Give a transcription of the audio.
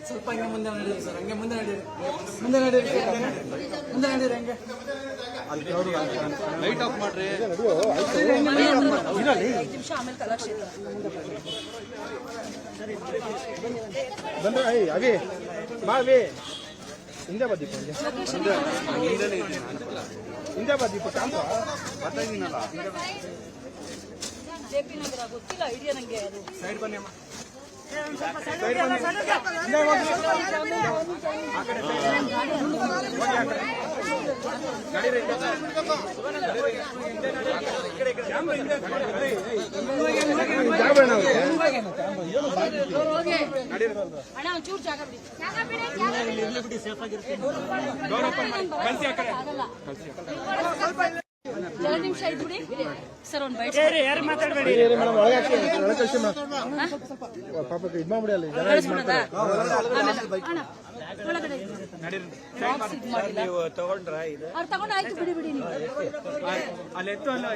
ಸ್ವಲ್ಪ ಹಂಗೆ ಮುಂದೆ ನಡೆಯಿರಿ ಸರ್, ಹಂಗೆ ಮುಂದೆ ನಡೀರಿ, ಮುಂದೆ ನಡೀರಿ, ಮುಂದೆ ನಡೀರಿ ಹಂಗೆ. ಲೈಟ್ ಆಫ್ ಮಾಡ್ರಿ. 5 ನಿಮಿಷ ಆಮೇಲೆ ಕಲಾಕ್ಷೇತ್ರ ಬಂದ್ರೆ ಅವಿ ಬಾ ಅವಿ ಹಿಂದೆ ಬದ್ದೀಪ ಹಿಂದೆ ಬದ್ದೀಪ ಕಾಂಪ ಬರ್ತಾಯಿದ್ದೀನಲ್ಲ. ಜೆಪಿ ನಗರ ಗೊತ್ತಿಲ್ಲ, ಐಡಿಯಾ ನಂಗೆ ಅದು. ಸೈಡ್ ಬನ್ನಿ ಅಮ್ಮ. ಅಣ್ಣ ಒಂಚೂರು ಜಾಗ ಬಿಡಿ. ಜಲ ನಿಮಿಷ ಐದು ಬಿಡಿ ಸರ್. ಒಂದು ಬೈಟ್ ಪಾಪ ಇದು ಮಾಡ್ಬಿಡಿ ಅಲ್ಲಿ ಜನ ಅವ್ರು ತಗೊಂಡು ಆಯ್ತು ಬಿಡಿ ಬಿಡಿ ನೀವು ಅಲ್ಲಿ ಎತ್ತು ಅಲ್ಲ